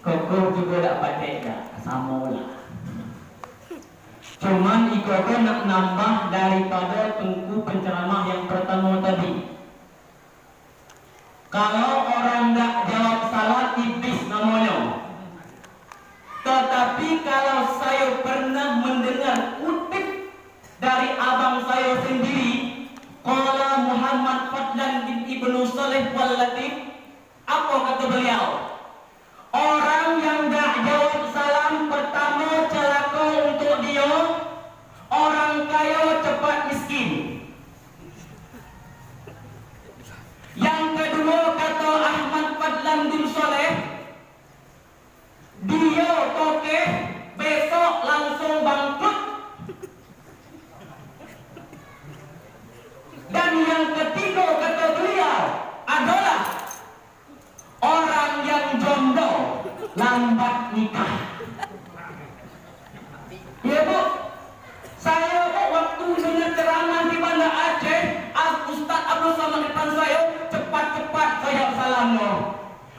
Koko juga tak pakai dah, sama lah. Cuman Koko nak nambah daripada tengku penceramah yang pertama tadi. Kalau orang tak jawab salah, iblis namanya. Tetapi kalau saya pernah mendengar kutip dari abang saya sendiri, qala Muhammad Fadlan bin Ibnu Saleh wal Latif, apa kata beliau? Orang yang tak jawab salam pertama celaka untuk dia, orang kaya cepat miskin. Yang kedua kata Ahmad Fadlan bin Saleh, dia tokeh besok langsung bangkrut. Dan yang ketiga kata beliau adalah orang yang jomblo lambat nikah. Ya Bu, saya waktu dengar ceramah di Banda Aceh, Ustaz Abdul Samad depan saya, cepat-cepat saya salamnya.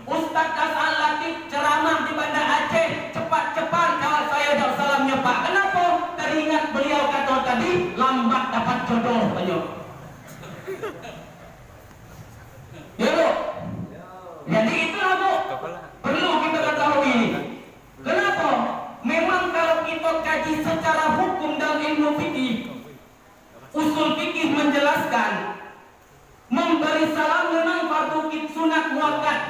Ustaz Hasan Latif ceramah di Banda Aceh, cepat-cepat kalau saya jawab salamnya Pak. Kenapa? Teringat beliau kata tadi, lambat dapat jodoh banyak. Ya Bu, jadi itulah Bu, perlu kita ketahui ini. Kenapa? Memang kalau kita kaji secara hukum dalam ilmu fikih, usul fikih menjelaskan memberi salam memang fardu sunat muakkad.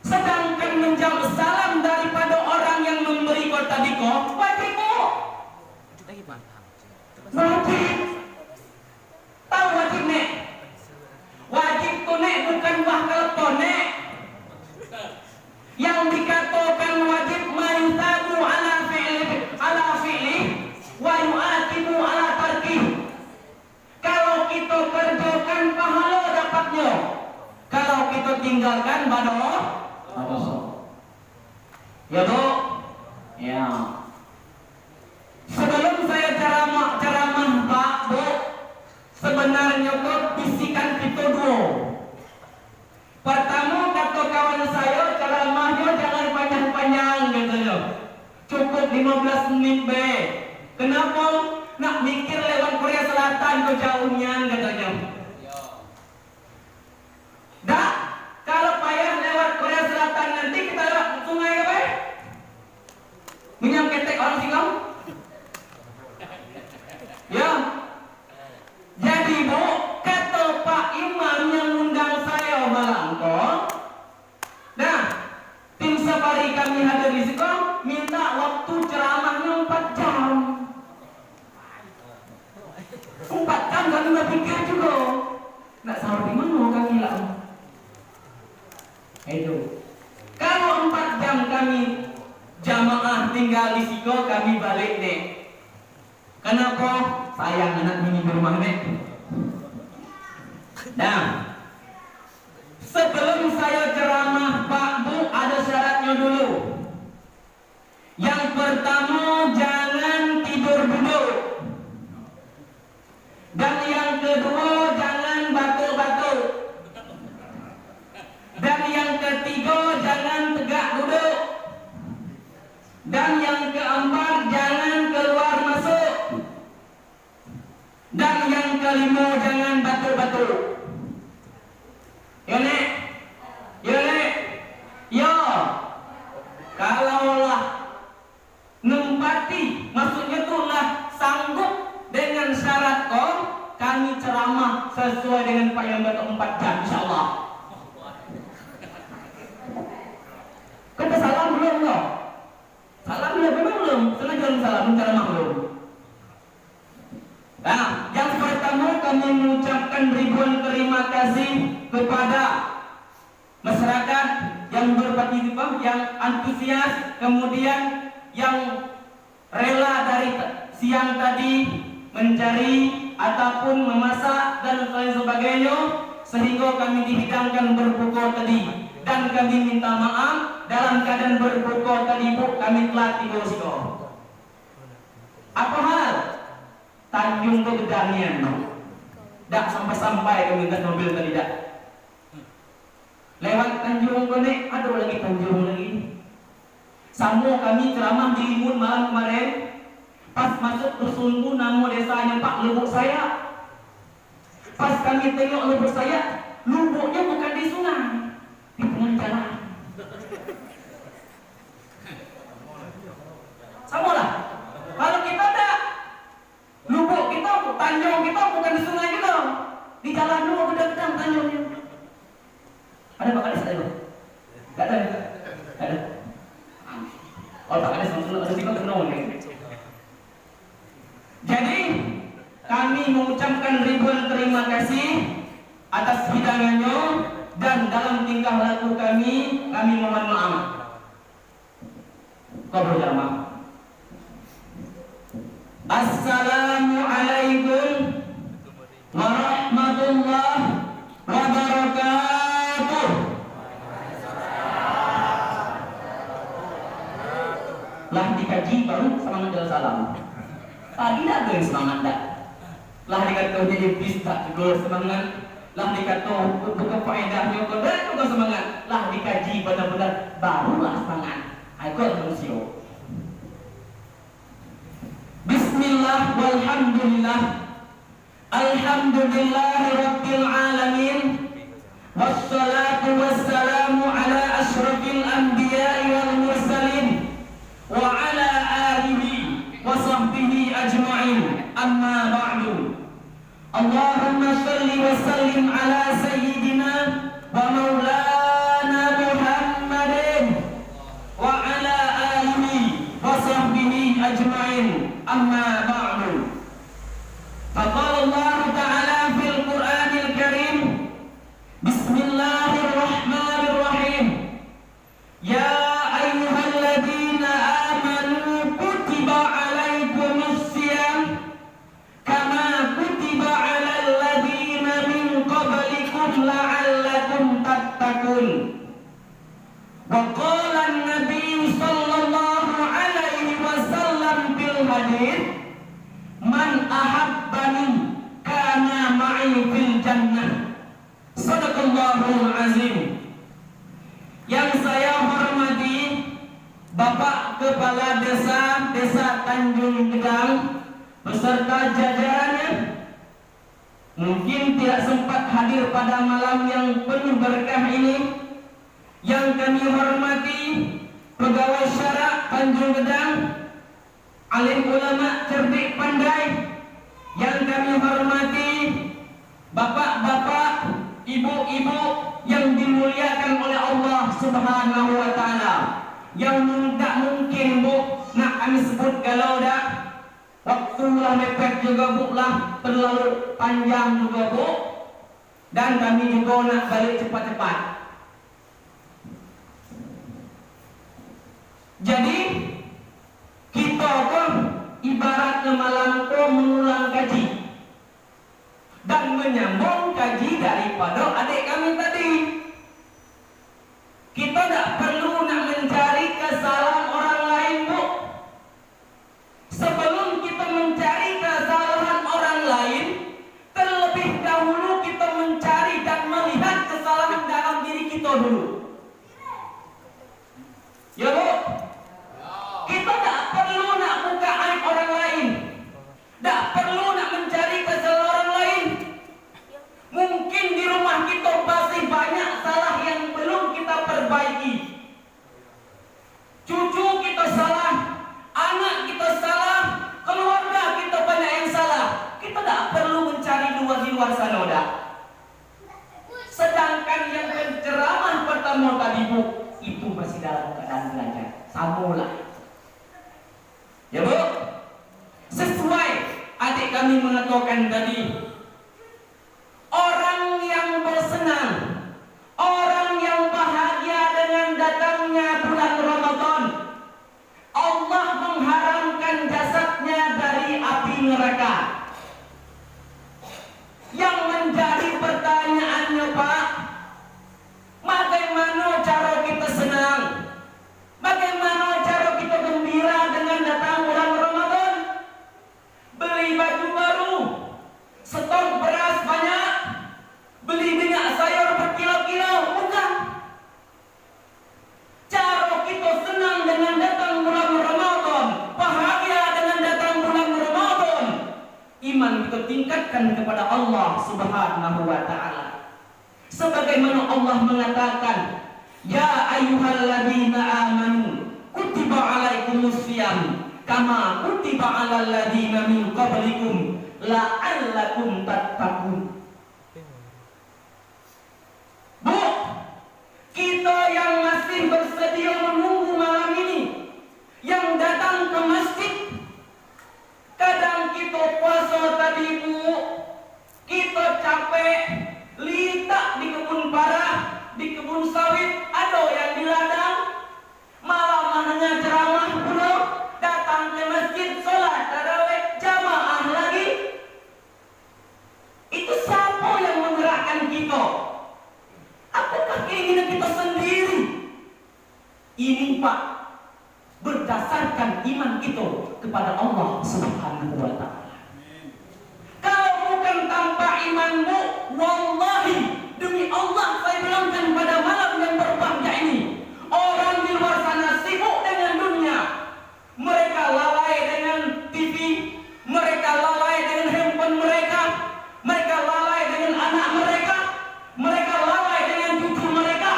Sedangkan menjawab salam daripada orang yang memberi kau tadi kau wajib Bu. Wajib. Tahu wajib nek? Wajib tu nek bukan wah kelepon nek. Yang dikatakan wajib mayutabu ala fi'li wa yu'aqibu ala tarki. Kalau kita kerjakan pahala dapatnya. Kalau kita tinggalkan badosa. Ya Bu? Ya. Sebelum saya ceramah Pak Bu, sebenarnya kok bisikan kita dulu. Pertama kata kawan saya, ceramahnya jangan panjang-panjang katanya. Cukup 15 menit be. Kenapa? Nak mikir lewat Korea Selatan ke jauhnya katanya. Dah, kalau payah lewat Korea Selatan nanti kita lewat sungai apa? Minyak ketek orang Singapura. Ya. Jadi Bu, kata Pak Imam yang undang saya Malangko, nah, tim safari kami hadir di situ, minta waktu ceramahnya 4 jam. 4 jam kami berpikir juga, nak sahur di mana kami lah? Itu. Kalau 4 jam kami jamaah tinggal di situ, kami balik deh. Kenapa? Sayang anak ini di rumah nek. Nah, sebelum saya ceramah Pak Bu, ada syaratnya dulu. Yang pertama, jangan tidur duduk. Dan yang kedua, jangan batuk-batuk. Dan yang ketiga, jangan tegak duduk. Dan yang keempat, jangan keluar masuk. Dan yang kelima, jangan batuk-batuk. Ya Nek? Ya Nek? Ya. Kalaulah nempati, maksudnya itulah sanggup dengan syarat kau, kami ceramah sesuai dengan Pak yang batuk 4 jam insyaallah. Kita salam belum loh? Salam belum? Memang belum? Sengaja salam, ceramah belum? Nah, yang pertama kami mengucapkan ribuan terima kasih kepada masyarakat yang berpartisipasi, yang antusias, kemudian yang rela dari siang tadi mencari ataupun memasak dan lain sebagainya, sehingga kami dihidangkan berbuka tadi. Dan kami minta maaf dalam keadaan berbuka tadi Bu, kami telah tidur siko. Apa hal? Tanjung Kedanian, tak sampai-sampai kami minta mobil tadi tak. Lewat Tanjung Konek, aduh lagi Tanjung lagi. Sama kami ceramah di Limun malam kemarin. Pas masuk dusun pun nama desanya Pak Lubuk saya. Pas kami tengok lubuk saya, lubuknya bukan di sungai, di tengah jalan. Sama lah. Kalau kita ada lubuk kita, tanjung kita bukan di sungai juga, di jalan dulu gedang-gedang tanjungnya. Ada Pak Kades ada? Gak ada. Ada. Oh Pak Kades langsung ada tiba kenal nih. Jadi kami mengucapkan ribuan terima kasih atas hidangannya dan dalam tingkah laku kami mohon maaf. Kau berjamaah. Assalamualaikum warahmatullahi wabarakatuh. Lah dikaji baru semangat jalan salam. Tadi dah ada yang semangat dah. Lah dikata jadi iblis tak juga semangat. Lah dikata bukan faedahnya kau dah juga semangat. Lah dikaji benar-benar barulah semangat. Aku manusia. Bismillah walhamdulillah. Alhamdulillahi rabbil alamin. Wassalatu wassalamu ala asyrafil anbiya'i wal mursalin wa ala alihi wa sahbihi ajma'in. Amma ba'du. Allahumma salli wa sallim ala sayyidina wa maulana Muhammadin wa ala alihi wa sahbihi ajma'in. Amma ba'du. Faqala Allah ta'ala fil Qur'anil Karim, Bismillahirrahmanirrahim. Ya ayyuhalladzina amanu kutiba alaikumus siyam kama kutiba alal ladzina min qablikum la'allakum tattaqun. Wa qala an-nabiy sallallahu alaihi wasallam fil hadits, man ahabbani kana ma'i fil jannah. Sadaqallahul azim. Yang saya hormati Bapak Kepala Desa Tanjung Gedang beserta jajarannya, mungkin tidak sempat hadir pada malam yang penuh berkah ini. Yang kami hormati Pegawai Syarak Tanjung Gedang, alim ulama cerdik pandai. Yang kami hormati bapak-bapak, ibu-ibu yang dimuliakan oleh Allah Subhanahu wa taala. Yang tak mungkin Bu nak kami sebut galau dah. Waktu lah mepet juga Bu lah, terlalu panjang juga Bu. Dan kami juga nak balik cepat-cepat. Jadi kita kan ibarat malam ko mengulang kaji dan menyambung kaji daripada adik kami tadi. Kita tak perlu nak mencari kesalahan orang lain Bu. Sebelum kita mencari kesalahan orang lain, terlebih dahulu kita mencari dan melihat kesalahan dalam diri kita dulu. Ya Bu, kita tak perlu nak buka aib orang lain, tak perlu nak mencari kesalahan orang lain. Mungkin di rumah kita masih banyak salah yang belum kita perbaiki. Cucu kita salah, anak kita salah, keluarga kita banyak yang salah. Kita tak perlu mencari di luar sana dah. Sedangkan yang penceramah pertama tadi Bu, itu masih dalam keadaan belajar. Samulah. Ya Bu, sesuai adik kami mengatakan tadi, orang yang bersenang, orang yang bahagia dengan datangnya bulan Ramadan, Allah mengharamkan jasadnya dari api neraka. Yang menjadi pertanyaannya Pak, bagaimana cara kita senang? Bagaimana cara kita gembira dengan datang bulan Ramadan? Beli baju baru, Allah Subhanahu wa taala. Sebagaimana Allah mengatakan, ya ayyuhalladzina amanu kutiba alaikumusiyam kama kutiba alal ladzina min qablikum la'allakum tattaqun. Bu, kita yang masih bersedia menunggu malam ini, yang datang ke masjid, kadang kita puasa tadi Bu, kita capek, litak di kebun parah, di kebun sawit, ada yang di ladang, malam hanya ceramah pula, datang ke masjid, sholat tarawih, jamaah lagi. Itu siapa yang menggerakkan kita? Apakah keinginan kita sendiri? Ini Pak, berdasarkan iman kita kepada Allah Subhanahu wa taala. Kalau bukan tanpa imanmu, wallahi demi Allah saya bilangkan pada malam yang berbahagia ini, orang di luar sana sibuk dengan dunia. Mereka lalai dengan TV, mereka lalai dengan handphone mereka, mereka lalai dengan anak mereka, mereka lalai dengan cucu mereka.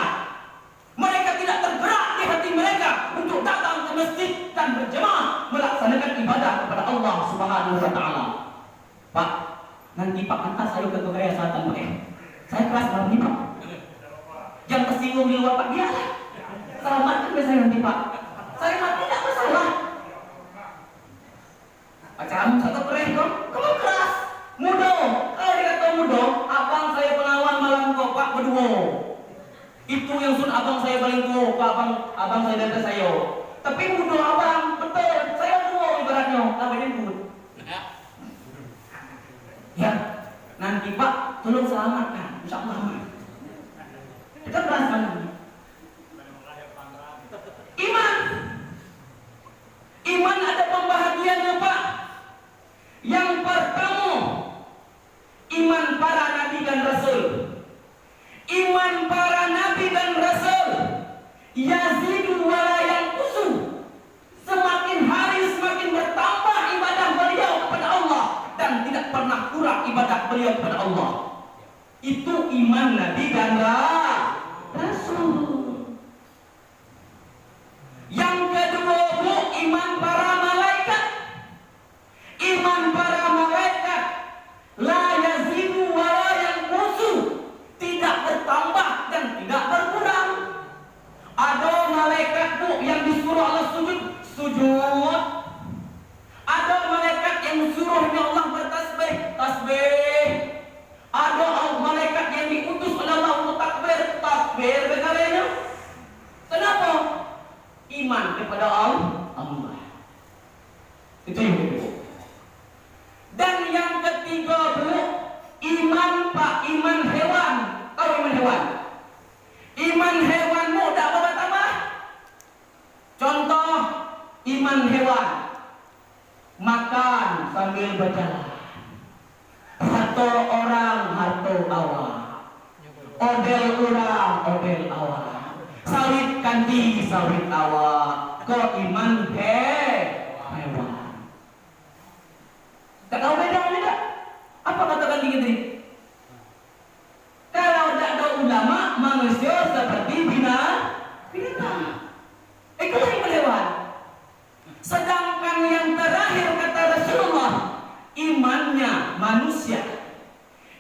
Mereka tidak tergerak di hati mereka untuk datang ke masjid dan berjemaah melaksanakan ibadah kepada Allah Subhanahu wa taala. Pak, nanti Pak kata saya ke Korea Selatan Pak. Saya keras malam ini Pak. Yang tersinggung di luar Pak, biarlah. Selamatkan saya nanti Pak. Saya mati tidak masalah. Pacaran satu keren kok, kamu keras, muda. Kalau dikata muda, abang saya pengawal malam kok Pak berdua. Itu yang sun abang saya paling tua, Pak abang saya dan saya. Tapi muda abang, betul. Saya tua ibaratnya, namanya muda. Ya, nanti Pak tolong selamatkan, insya Allah. Kita beras mana? Iman ada pembahagiannya Pak. Yang pertama, iman para nabi dan rasul. Iman para nabi dan rasul yazidu wa la yanqusu. Semakin hari semakin bertambah ibadah beliau kepada Allah dan tidak pernah kurang ibadah beliau kepada Allah. Itu iman nabi dan rasul. Yang kedua Bu, iman para malaikat. Iman para malaikat la yazidu wa la yanqusu, tidak bertambah dan tidak berkurang. Ada malaikat Bu yang disuruh Allah sujud, sujud. Ada malaikat yang suruhnya Allah bertasbih, tasbih. Ada malaikat yang diutus oleh Allah untuk takbir, takbir benarnya. Kenapa? Iman kepada Allah. Itu yang kedua. Dan yang ketiga Bu, iman Pak, iman hewan. Tahu iman hewan? Iman hewanmu tidak bertambah. Contoh iman hewan, makan sambil berjalan. Harta orang, harta awak. Odel orang, odel awak. Sawit kanti, sawit awak. Kok iman hewan. Tak tahu beda? Apa katakan dikit? Kalau tidak ada ulama, manusia seperti binatang. Itulah iman hewan. Sedangkan yang terakhir kata Rasulullah, imannya manusia.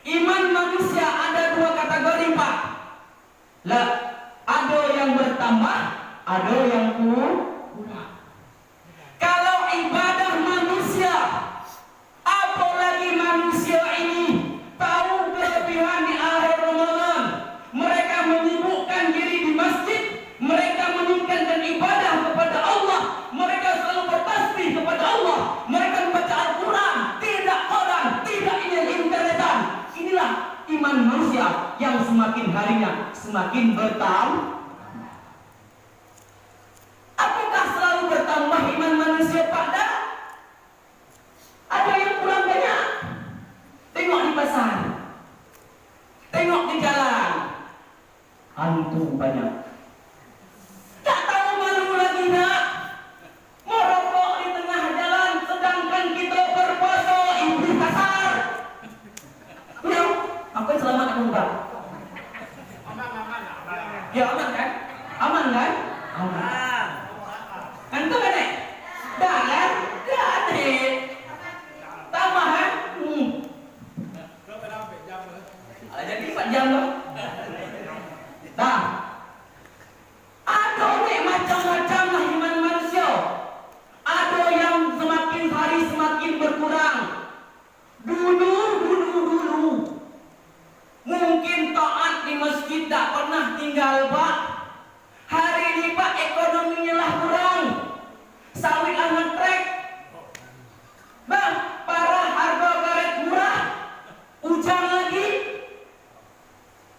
Iman manusia ada dua kategori Pak. Lah, ada yang bertambah, ada yang kurang. Kalau ibadah manusia, apalagi manusia ini tahu kelebihan di akhir Ramadan, mereka menyibukkan diri di masjid, mereka meningkatkan ibadah kepada Allah, mereka selalu bertasbih kepada Allah, mereka membaca Al-Quran, tidak koran, tidak internetan. Inilah iman manusia yang semakin harinya semakin bertambah. Apakah selalu bertambah iman manusia pada? Ada yang kurang banyak. Tengok di pasar, tengok di jalan, hantu banyak. Tak tahu malu lagi nak merokok di tengah jalan, sedangkan kita berpuasa iblis kasar. Apa selamat atau enggak? Ya aman kan? Aman kan? Aman. Kan tuh kan nih? Dah kan? Dah nih. Tambahan? Jadi 4 jam loh. Dah. Ada nih macam-macam lah iman manusia. Ada yang semakin hari semakin berkurang. Dulu. Mungkin taat di masjid tak pernah tinggal pak. Hari ini pak ekonominya lah kurang. Sawit lah ngetrek. Bang, para harga karet murah. Hujan lagi.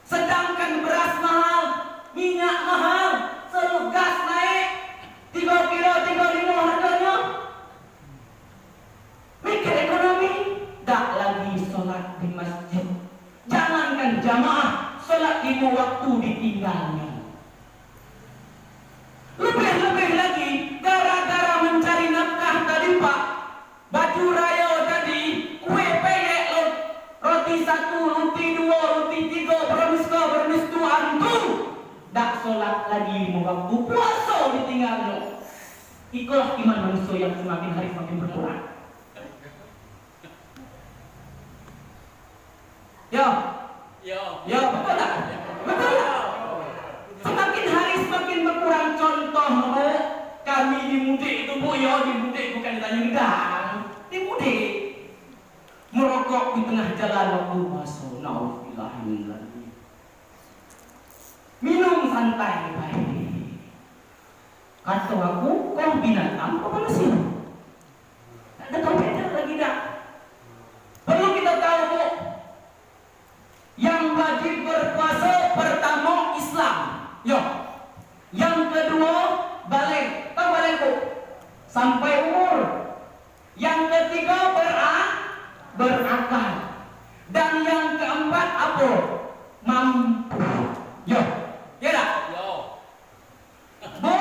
Sedangkan beras mahal, minyak mahal, seluruh gas naik 3 kilo 35 harganya. Mikir ekonomi, tak lagi sholat di masjid. Jangankan jamaah, sholat 5 waktu ditinggalnya. Lebih lagi, gara-gara mencari nafkah tadi pak, baju raya tadi, kue peyek roti 1, roti 2, roti 3, bernis 2 antum. Tak sholat lagi 5 waktu, puasa ditinggalnya. Itulah iman manusia yang semakin hari semakin berkurang. Ya, betul tak? Betul tak? Semakin hari semakin berkurang. Contoh bu, kami di mudik itu bu, ya di mudik bukan ditanya gedang, di mudik merokok di tengah jalan waktu puasa. Nauzubillah. Minum santai baik. Kata aku, kau binatang apa manusia? Tak ada beda lagi dah. Perlu kita tahu bu, yang wajib berpuasa pertama Islam. Yo. Yang kedua balik. Tahu balik bu? Sampai umur. Yang ketiga berakal. Dan yang keempat apa? Mampu. Yo. Ya tak? Yo. Bu,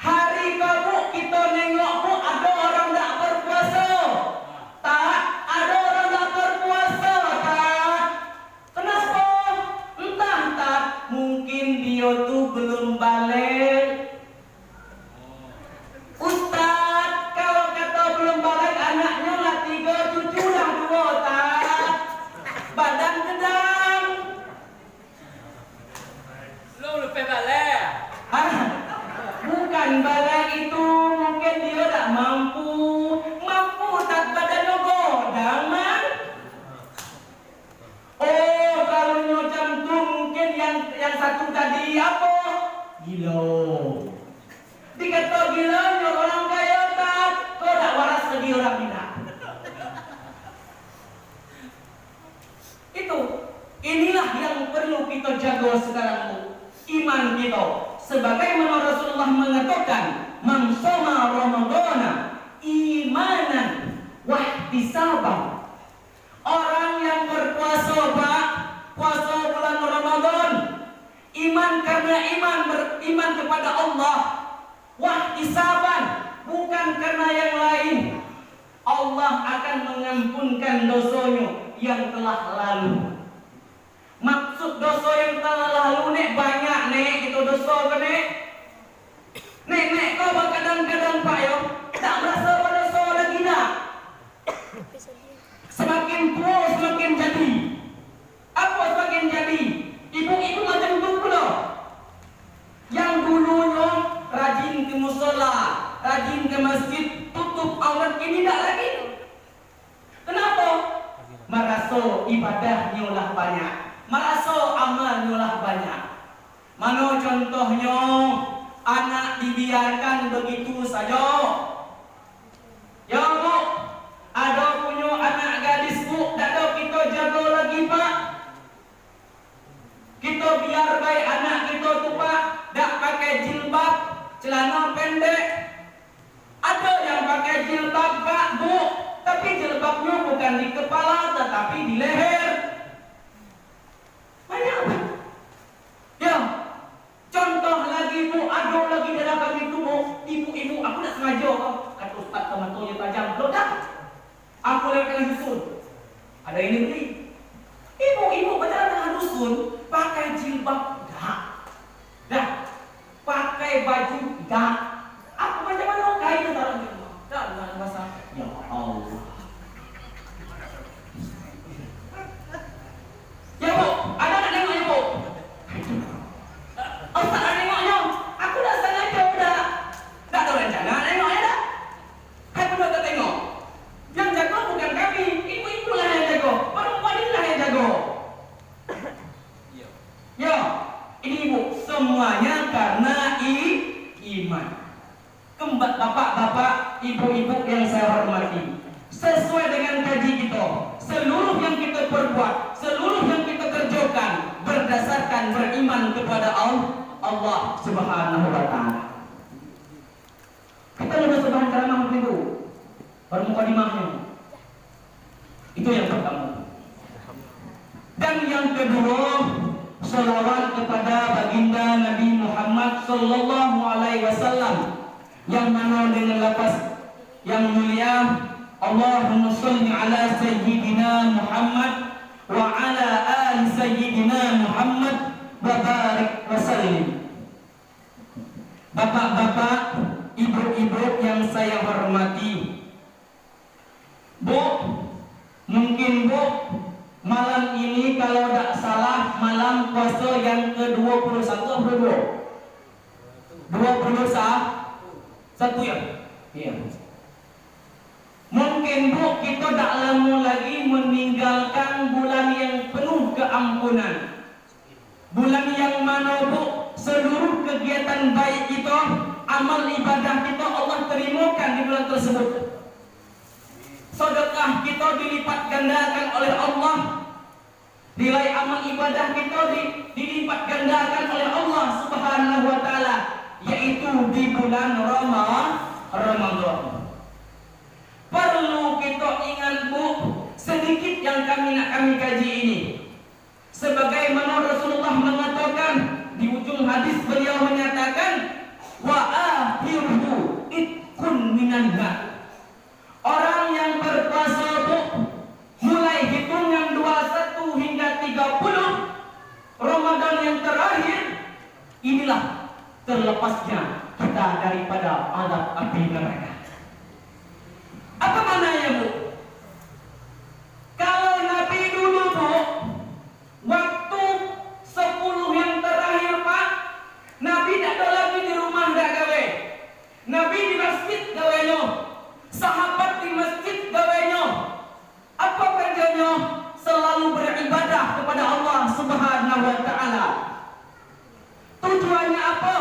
hari kamu kita nengok bu, ada orang tak berpuasa. Tak, ada orang tak berpuasa. Tak. Kenapa? Entah tak. Mungkin dia tuh belum balik. Ustaz, kalau kata belum balik anaknya lah 3, cucu dah 2 tak. Badan gedang. Lu lupa balik. Bukan balik itu, mungkin dia tak mampu. Mampu tak badannya godang man. Oh, kalau macam tu mungkin yang satu tadi apa? Gila. Dikata gila orang kaya tak, kau tak waras lagi orang gila. Inilah yang perlu kita jaga sekarang bu. Iman kita. Sebagaimana Rasulullah mengatakan, "Man shoma Ramadhana imanan wahtisaban." Orang yang berpuasa pak, puasa bulan Ramadan, iman karena beriman kepada Allah, wahtisaban, bukan karena yang lain. Allah akan mengampunkan dosanya yang telah lalu. Maksud dosa yang telah lalu nek banyak nek itu dosa ke nek? Nek kau kadang-kadang pak yo tak merasa dosa lagi dah. Semakin tua semakin jadi. Apa semakin jadi? Ibu-ibu macam tu pula. Yang dulunya rajin ke musola, rajin ke masjid, tutup aurat, ini tak lagi. Kenapa? Merasa ibadahnya lah banyak, merasa amalnya lah banyak. Mana contohnya anak dibiarkan begitu saja. Ya bu, ada punya anak gadis bu, tak ada kita jaga lagi pak. Kita biar baik anak kita tu pak, tak pakai jilbab, celana pendek. Ada yang pakai jilbab pak bu, tapi jilbabnya bukan di kepala tetapi di leher. Banyak apa? Ya, contoh lagi bu, ada lagi dalam kami tu bu, ibu-ibu, aku tak sengaja kata ustaz tomatnya tajam, belum tak? Aku lagi susun. Ada ini beli. Ibu-ibu jilbab? Enggak. Dah. Pakai baju? Enggak. Aku macam mana kain taruh di rumah? Tak ada masa. Ya Allah. Ya Bu, ada nak tengok ya Bu? Oh tak nak tengoknya. Aku dah sengaja udah. Tak tahu rencana tengoknya dah. Hai berdua tak tengok. Yang jago bukan kami. Ibu-ibu lah yang jago. Perempuan inilah yang jago. Ya, ini ibu. Semuanya karena iman. Kembat bapak-bapak, ibu-ibu yang saya hormati. Sesuai dengan kaji kita, seluruh yang kita perbuat, seluruh yang kita kerjakan berdasarkan beriman kepada Allah Subhanahu wa taala. Kita sudah sebahan ceramah dulu. Mukadimahnya. Itu yang pertama. Dan yang kedua, selawat kepada baginda Nabi Muhammad sallallahu alaihi wasallam yang mana dengan lafaz yang mulia, Allahumma shalli ala sayyidina Muhammad wa ala ali sayyidina Muhammad wa barik wa sallim. Bapak-bapak, ibu-ibu yang saya hormati, Bu, mungkin Bu, malam ini kalau tidak salah malam puasa yang ke-21 atau 21 ya? Iya. Mungkin Bu, kita tak lama lagi meninggalkan bulan yang penuh keampunan. Bulan yang mana Bu, seluruh kegiatan baik kita, amal ibadah kita Allah terimakan di bulan tersebut. Sedekah kita dilipat gandakan oleh Allah. Nilai amal ibadah kita dilipat gandakan oleh Allah Subhanahu wa taala, yaitu di bulan Ramadan. Perlu kita ingat Bu, sedikit yang kami kaji ini. Sebagaimana Rasulullah mengatakan di ujung hadis, beliau menyatakan wa akhiruhu itkun minan nar. Orang yang berpuasa Bu, mulai hitungan 21 hingga 30 Ramadan yang terakhir, inilah terlepasnya kita daripada azab api neraka. Apa maknanya Bu? Kalau Nabi dulu Bu, waktu 10 yang terakhir Pak, Nabi tak ada lagi di rumah tak gawe. Nabi di masjid gawenya. Sahabat di masjid gawenya. Apa kerjanya? Selalu beribadah kepada Allah Subhanahu wa taala. Tujuannya apa?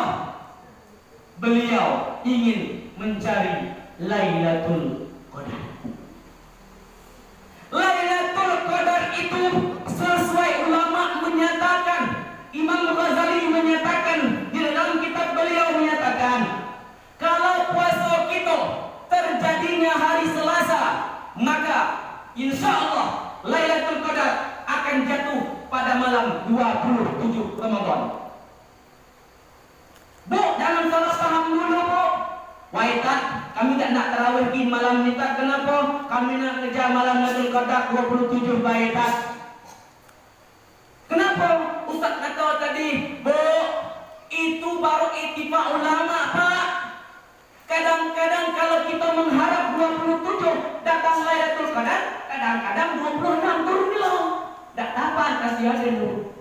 Beliau ingin mencari Lailatul Qadar. Lailatul Qadar itu sesuai ulama menyatakan, Imam Ghazali menyatakan di dalam kitab beliau menyatakan, kalau puasa kita terjadinya hari Selasa, maka insya Allah Lailatul Qadar akan jatuh pada malam 27 Ramadan. Bu, jangan salah paham dulu Bu. Waitat, kami tak nak tarawih di malam ni tak. Kenapa? Kami nak kejar malam Lailatul Qadar 27 Waitat. Kenapa? Ustaz kata tadi, Bu, itu baru ittifaq ulama Pak. Kadang-kadang kalau kita mengharap 27 datang Lailatul Qadar, kadang-kadang 26 turun dulu. Tak dapat, kasihan dulu.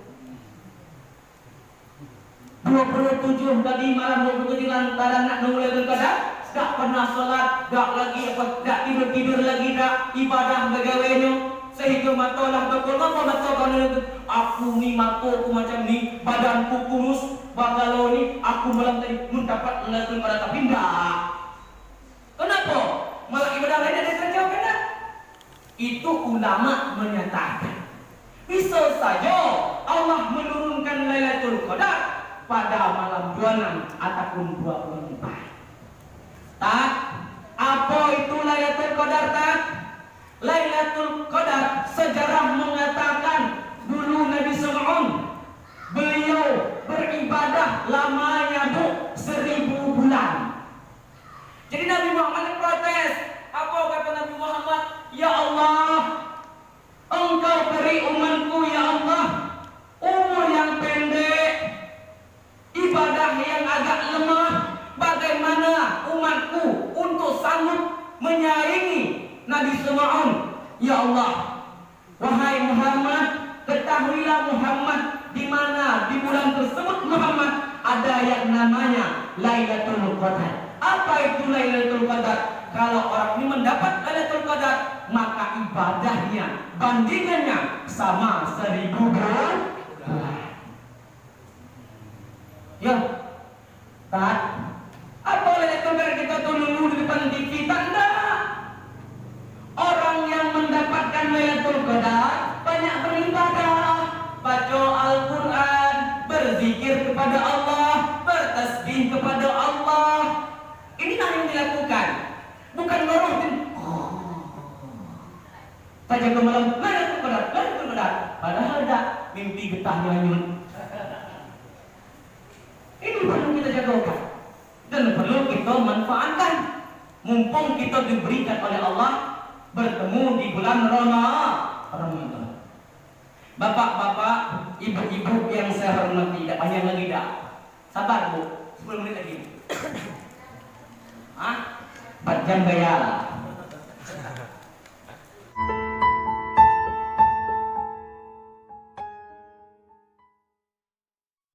27 tadi malam 27 lantaran nak nunggu Lailatul Qadar, tak pernah sholat, tak lagi apa, tak tidur lagi, tak ibadah begawainya, sehingga matalah berkolong mata kalau aku ni mataku macam ni, badanku kurus, bagalau ni aku malam tadi mendapat Lailatul Qadar, tapi enggak. Kenapa? Malah ibadah lain ada kerjakan tak? Itu ulama menyatakan bisa saja Allah menurunkan Lailatul Qadar pada malam 26 ataupun 24. Tak? Apa itu Lailatul Qadar tak? Lailatul Qadar sejarah mengatakan dulu Nabi Sallallahu beliau beribadah lamanya Bu 1000 bulan. Jadi Nabi Muhammad protes. Apa kata Nabi Muhammad? Ya Allah, Engkau beri umatku ya Allah umur yang pendek, di mana di bulan tersebut Muhammad ada yang namanya Lailatul Qadar. Apa itu Lailatul Qadar? Kalau orang ini mendapat Lailatul Qadar, maka ibadahnya bandingannya sama 1000 bulan. Ya, Tat, apa Lailatul Qadar kita tunggu di depan TV? Tanda orang yang mendapatkan Lailatul Qadar banyak beribadah, baca Al-Quran, berzikir kepada Allah, bertasbih kepada Allah. Inilah yang dilakukan, bukan lorotin. Saja ke malam, Lailatul Qadar, Lailatul Qadar. Padahal tak mimpi getahnya nyun. Ini perlu kita jaga dan perlu kita manfaatkan. Mumpung kita diberikan oleh Allah bertemu di bulan Ramadan. Bapak-bapak, ibu-ibu yang saya hormati, tak panjang lagi dah. Sabar Bu, 10 menit lagi. 4 jam gaya lah.